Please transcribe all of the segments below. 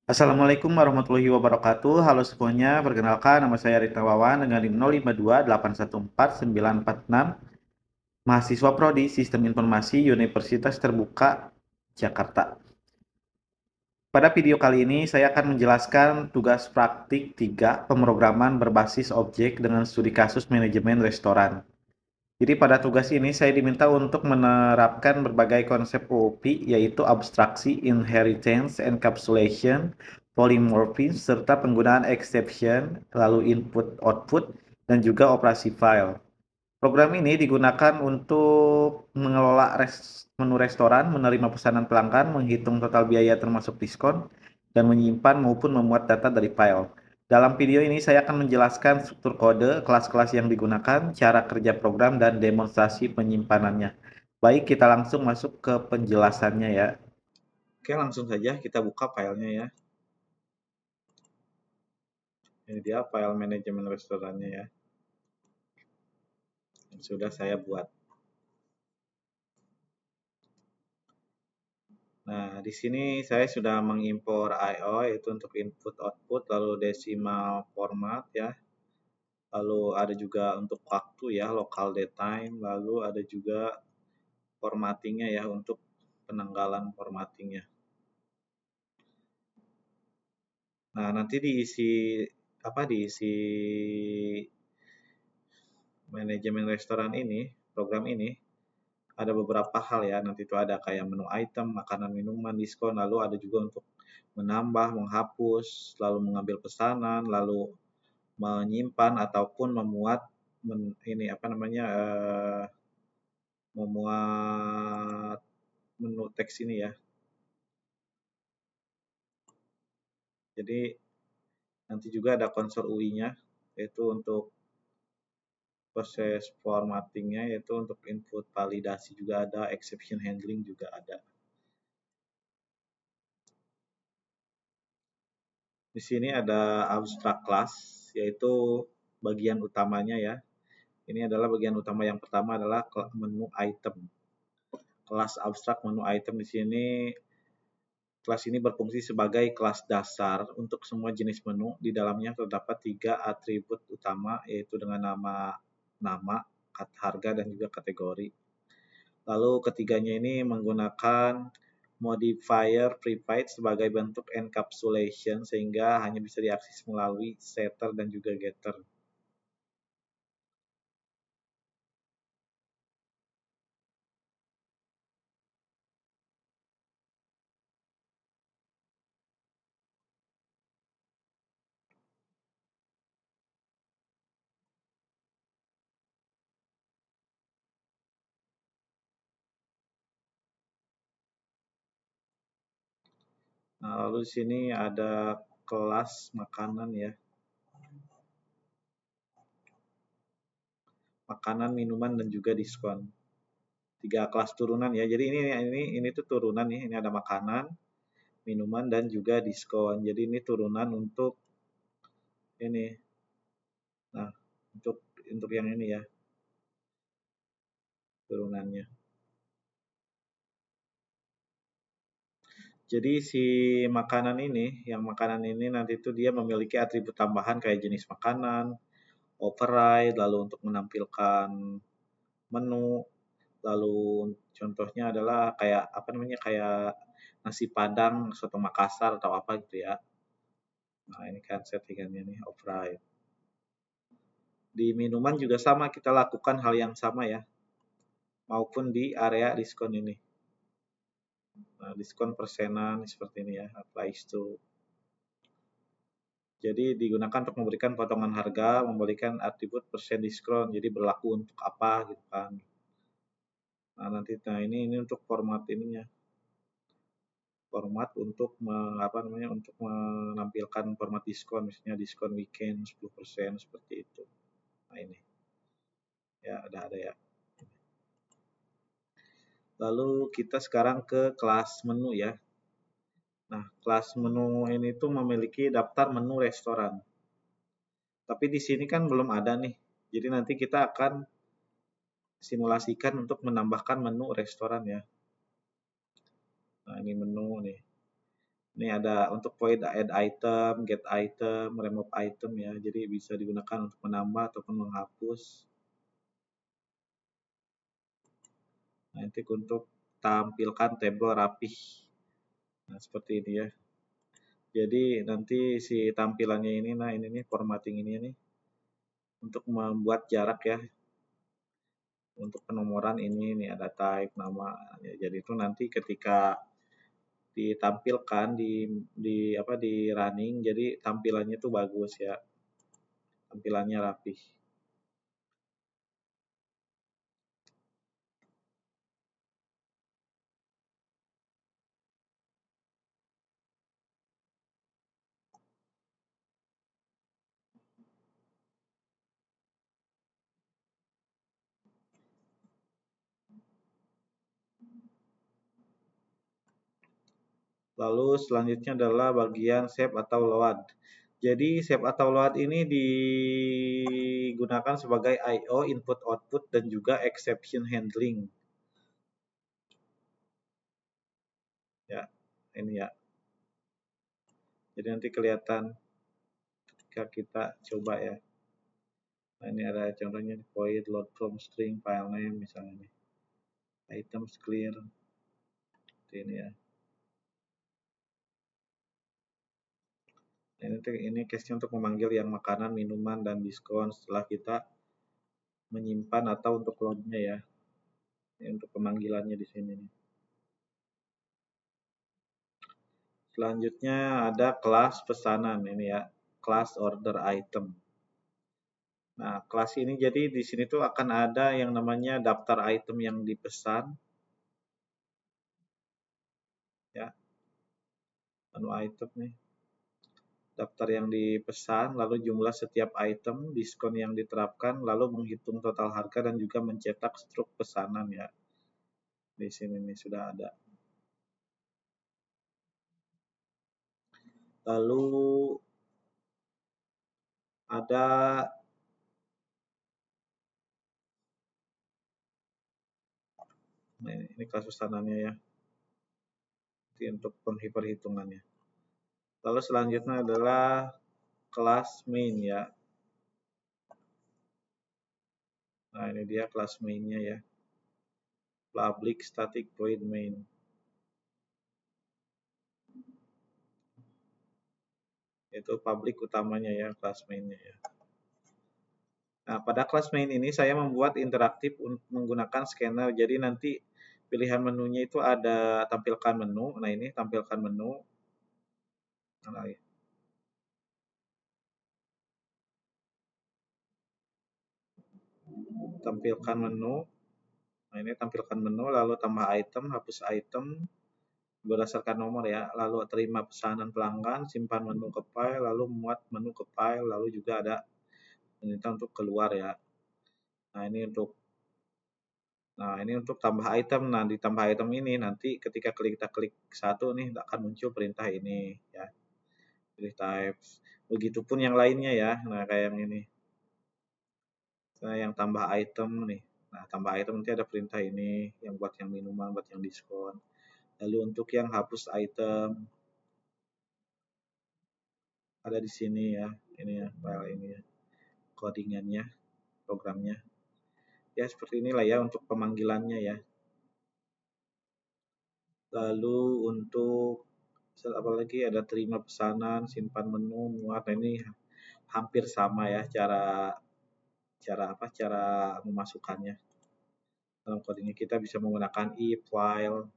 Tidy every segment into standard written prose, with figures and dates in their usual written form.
Assalamualaikum warahmatullahi wabarakatuh. Halo semuanya, perkenalkan nama saya Rita Wawan dengan NIM 0528149446, mahasiswa Prodi Sistem Informasi Universitas Terbuka Jakarta. Pada video kali ini saya akan menjelaskan tugas praktik 3 pemrograman berbasis objek dengan studi kasus manajemen restoran. Jadi pada tugas ini saya diminta untuk menerapkan berbagai konsep OOP yaitu abstraksi, inheritance, encapsulation, polymorphism, serta penggunaan exception, lalu input-output, dan juga operasi file. Program ini digunakan untuk mengelola menu restoran, menerima pesanan pelanggan, menghitung total biaya termasuk diskon, dan menyimpan maupun memuat data dari file. Dalam video ini saya akan menjelaskan struktur kode, kelas-kelas yang digunakan, cara kerja program, dan demonstrasi penyimpanannya. Baik, kita langsung masuk ke penjelasannya ya. Oke, langsung saja kita buka filenya ya. Ini dia file manajemen restorannya ya. Yang sudah saya buat. Nah, di sini saya sudah mengimpor I/O yaitu untuk input output, lalu decimal format ya. Lalu ada juga untuk waktu ya, local date time, lalu ada juga formattingnya ya untuk penanggalan formattingnya. Nah, nanti diisi manajemen restoran ini, program ini ada beberapa hal ya. Nanti itu ada kayak menu item, makanan, minuman, diskon, lalu ada juga untuk menambah, menghapus, lalu mengambil pesanan, lalu menyimpan ataupun memuat memuat menu teks ini ya. Jadi nanti juga ada konsol UI-nya yaitu untuk proses formattingnya, yaitu untuk input validasi juga ada, exception handling juga ada. Di sini ada abstract class, yaitu bagian utamanya ya. Ini adalah bagian utama yang pertama adalah menu item. Kelas abstrak menu item di sini, kelas ini berfungsi sebagai kelas dasar untuk semua jenis menu. Di dalamnya terdapat 3 atribut utama, yaitu dengan nama, harga, dan juga kategori. Lalu ketiganya ini menggunakan modifier prepaid sebagai bentuk encapsulation sehingga hanya bisa diakses melalui setter dan juga getter. Nah, lalu di sini ada kelas makanan ya. Makanan, minuman, dan juga diskon. 3 kelas turunan ya. Jadi ini tuh turunan nih. Ini ada makanan, minuman, dan juga diskon. Jadi ini turunan untuk ini. Nah, untuk yang ini ya. Turunannya. Jadi makanan ini nanti itu dia memiliki atribut tambahan kayak jenis makanan, override, lalu untuk menampilkan menu, lalu contohnya adalah kayak nasi Padang, soto Makassar atau apa gitu ya. Nah, ini kan settingannya nih override. Di minuman juga sama, kita lakukan hal yang sama ya, maupun di area diskon ini. Nah, diskon persenan seperti ini ya, applies to. Jadi digunakan untuk memberikan potongan harga, memberikan atribut persen diskon. Jadi berlaku untuk apa gitu kan. Ini untuk format ininya. Format untuk untuk menampilkan format diskon, misalnya diskon weekend 10% seperti itu. Nah, ini. Ya, ada ya. Lalu kita sekarang ke kelas menu ya. Nah, kelas menu ini tuh memiliki daftar menu restoran. Tapi di sini kan belum ada nih. Jadi nanti kita akan simulasikan untuk menambahkan menu restoran ya. Nah, ini menu nih. Ini ada untuk void add item, get item, remove item ya. Jadi bisa digunakan untuk menambah ataupun menghapus. Nanti untuk tampilkan tabel rapih. Nah, seperti ini ya. Jadi nanti si tampilannya ini, nah ini nih formatting ini nih untuk membuat jarak ya. Untuk penomoran ini nih ada type, nama. Ya, jadi itu nanti ketika ditampilkan di running, jadi tampilannya tuh bagus ya. Tampilannya rapih. Lalu selanjutnya adalah bagian save atau load. Jadi save atau load ini digunakan sebagai I/O input output dan juga exception handling. Ya, ini ya. Jadi nanti kelihatan ketika kita coba ya. Nah, ini ada contohnya void load from string file name misalnya nih. Items clear. Ini ya. Ini case-nya untuk memanggil yang makanan, minuman, dan diskon setelah kita menyimpan atau untuk load-nya ya. Ini untuk pemanggilannya di sini nih. Selanjutnya ada kelas pesanan ini ya, kelas order item. Nah, kelas ini jadi di sini tuh akan ada yang namanya daftar item yang dipesan ya, menu item nih. Daftar yang dipesan, lalu jumlah setiap item, diskon yang diterapkan, lalu menghitung total harga dan juga mencetak struk pesanan ya. Di sini nih sudah ada. Lalu ada ini kelas pesanannya ya. Ini untuk perhitungannya. Lalu selanjutnya adalah kelas main ya. Nah, ini dia kelas mainnya ya. Public static void main. Itu public utamanya ya, kelas mainnya ya. Nah, pada kelas main ini saya membuat interaktif menggunakan scanner. Jadi nanti pilihan menunya itu ada tampilkan menu. Nah, ini tampilkan menu. Nah, tampilkan menu. Nah, ini tampilkan menu, lalu tambah item, hapus item, berdasarkan nomor ya, lalu terima pesanan pelanggan, simpan menu ke file, lalu muat menu ke file, lalu juga ada perintah untuk keluar ya. Nah, ini untuk tambah item. Nah, di tambah item ini nanti ketika kita klik satu nih akan muncul perintah ini ya. Pilih types. Begitupun yang lainnya ya. Nah, kayak yang ini. Nah, yang tambah item nih. Nah, tambah item nanti ada perintah ini yang buat yang minuman, buat yang diskon. Lalu untuk yang hapus item ada di sini ya. Ini ya, file ini ya. Codingannya, programnya. Ya, seperti inilah ya untuk pemanggilannya ya. Lalu untuk apalagi ada terima pesanan, simpan menu, muat. Nah, ini hampir sama ya cara memasukkannya. Dalam codingnya kita bisa menggunakan if, while,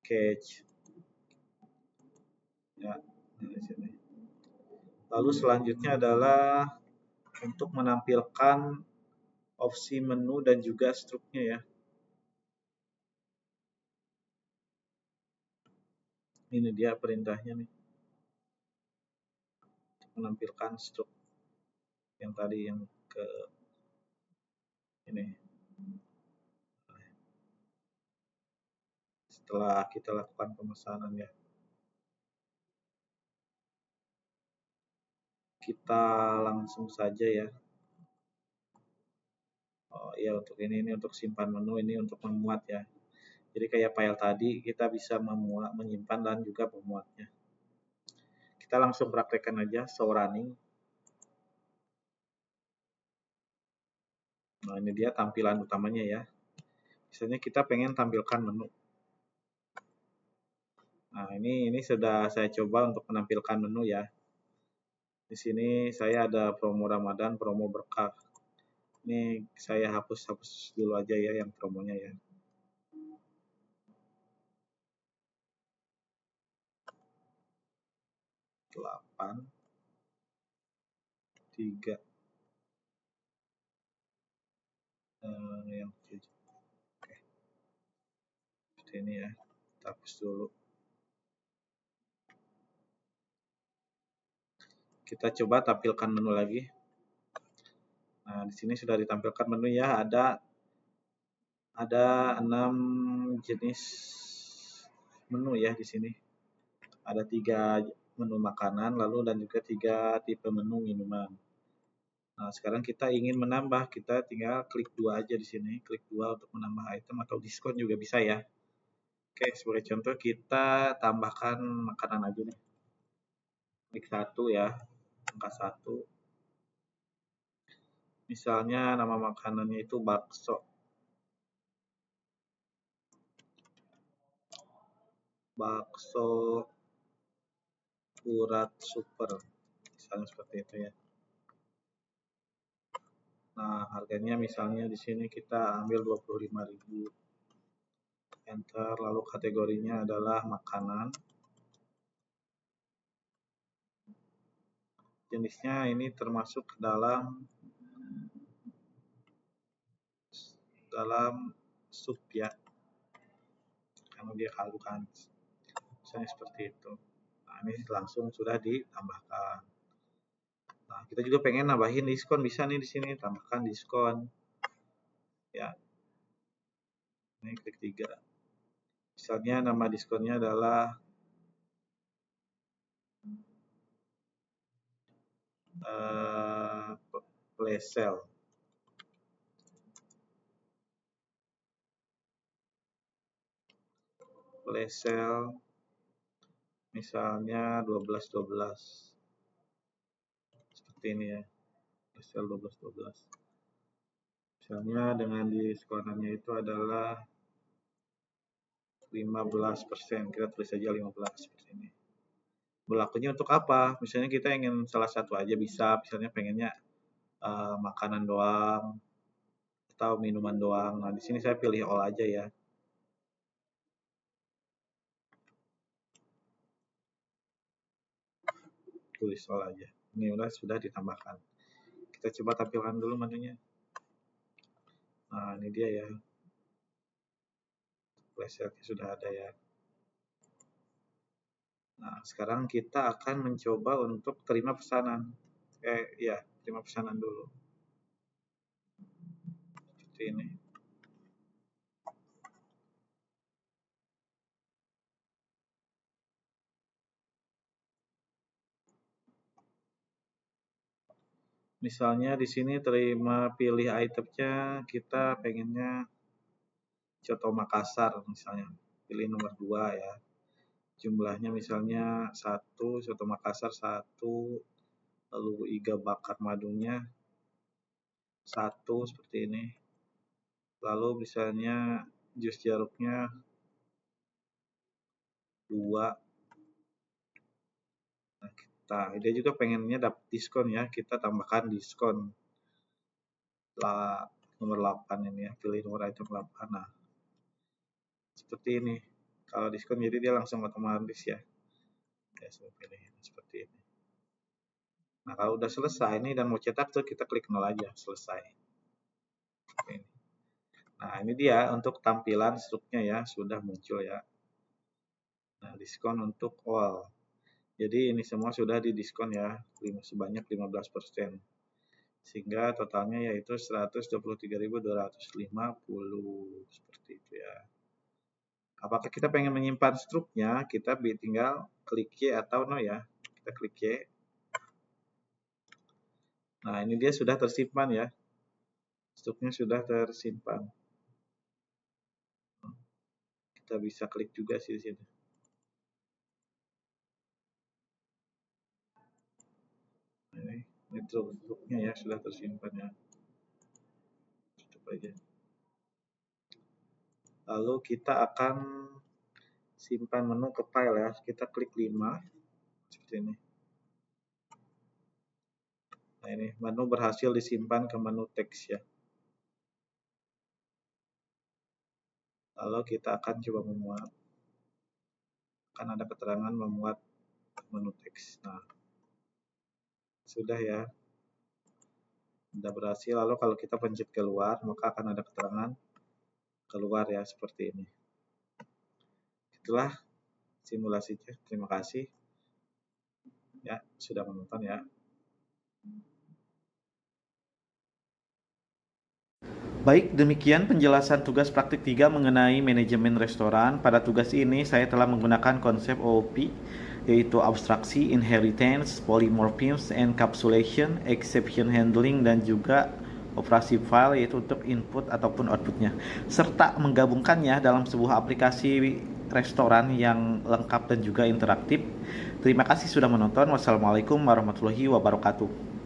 catch. Ya, di sini. Lalu selanjutnya adalah untuk menampilkan opsi menu dan juga struknya ya. Ini dia perintahnya nih. Menampilkan struk yang tadi yang ke ini. Setelah kita lakukan pemesanan ya. Kita langsung saja ya. Oh iya, untuk ini untuk simpan menu, ini untuk memuat ya. Jadi kayak file tadi kita bisa menyimpan dan juga memuatnya. Kita langsung praktekkan aja show running. Nah, ini dia tampilan utamanya ya. Misalnya kita pengen tampilkan menu. Nah, ini sudah saya coba untuk menampilkan menu ya. Di sini saya ada promo Ramadan, promo berkah. Ini saya hapus dulu aja ya yang promonya ya. Delapan, 3, yang 7. Oke, seperti ini ya. Kita hapus dulu. Kita coba tampilkan menu lagi. Nah, di sini sudah ditampilkan menu ya. Ada 6 jenis menu ya di sini. Ada 3 menu makanan, lalu dan juga 3 tipe menu minuman. Nah, sekarang kita ingin menambah, kita tinggal klik 2 aja di sini, klik 2 untuk menambah item atau diskon juga bisa ya. Oke, sebagai contoh kita tambahkan makanan aja nih. Klik 1 ya, angka 1. Misalnya nama makanannya itu bakso. Bakso urat super. Misalnya seperti itu ya. Nah, harganya misalnya di sini kita ambil 25.000. Enter, lalu kategorinya adalah makanan. Jenisnya ini termasuk dalam sup ya. Karena dia kaldu kan. Misalnya seperti itu. Nah, ini langsung sudah ditambahkan. Nah, kita juga pengen nambahin diskon, bisa nih di sini tambahkan diskon. Ya. Ini klik 3. Misalnya nama diskonnya adalah flash sale. Flash sale misalnya 12.12. Seperti ini ya. Flash sale 12.12. Misalnya dengan diskonannya itu adalah 15%. Kita tulis saja 15 seperti ini. Berlakunya untuk apa? Misalnya kita ingin salah satu aja bisa, misalnya pengennya makanan doang atau minuman doang. Nah, di sini saya pilih all aja ya. Tulis all aja. Ini sudah ditambahkan. Kita coba tampilkan dulu menunya. Nah, ini dia ya. Flashlight sudah ada ya. Nah, sekarang kita akan mencoba untuk terima pesanan. Ya, terima pesanan dulu. Seperti ini. Misalnya di sini terima pilih itemnya, kita pengennya Coto Makassar misalnya. Pilih nomor 2 ya. Jumlahnya misalnya 1, Coto Makassar 1, lalu iga bakar madunya 1 seperti ini. Lalu misalnya jus jeruknya 2. Nah, dia juga pengennya dapat diskon ya, kita tambahkan diskon nomor 8 ini ya, pilih nomor item 8. Nah, seperti ini. Kalau diskon jadi dia langsung otomatis ya. Ya, saya pilih seperti ini. Nah, kalau udah selesai ini dan mau cetak tuh kita klik 0 aja, selesai. Ini. Nah, ini dia untuk tampilan struknya ya, sudah muncul ya. Nah, diskon untuk all. Jadi ini semua sudah didiskon ya, sebanyak 15%. Sehingga totalnya yaitu 123.250 seperti itu ya. Apakah kita pengen menyimpan struknya? Kita tinggal klik Y atau no ya. Kita klik Y. Nah, ini dia sudah tersimpan ya. Struknya sudah tersimpan. kita bisa klik juga sih di sini. Ini struknya ya, sudah tersimpan ya. Tutup aja. Lalu kita akan simpan menu ke file ya. Kita klik 5 seperti ini. Nah, ini menu berhasil disimpan ke menu teks ya. Lalu kita akan coba memuat. Akan ada keterangan memuat menu teks. Nah, sudah ya. Sudah berhasil. Lalu kalau kita pencet keluar, maka akan ada keterangan keluar ya, seperti ini. Itulah simulasinya. Terima kasih ya sudah menonton ya. Baik, demikian penjelasan tugas praktik 3 mengenai manajemen restoran. Pada tugas ini saya telah menggunakan konsep OOP, yaitu abstraksi, inheritance, polymorphism, encapsulation, exception handling, dan juga operasi file, yaitu untuk input ataupun outputnya, serta menggabungkannya dalam sebuah aplikasi restoran yang lengkap dan juga interaktif. Terima kasih sudah menonton. Wassalamualaikum warahmatullahi wabarakatuh.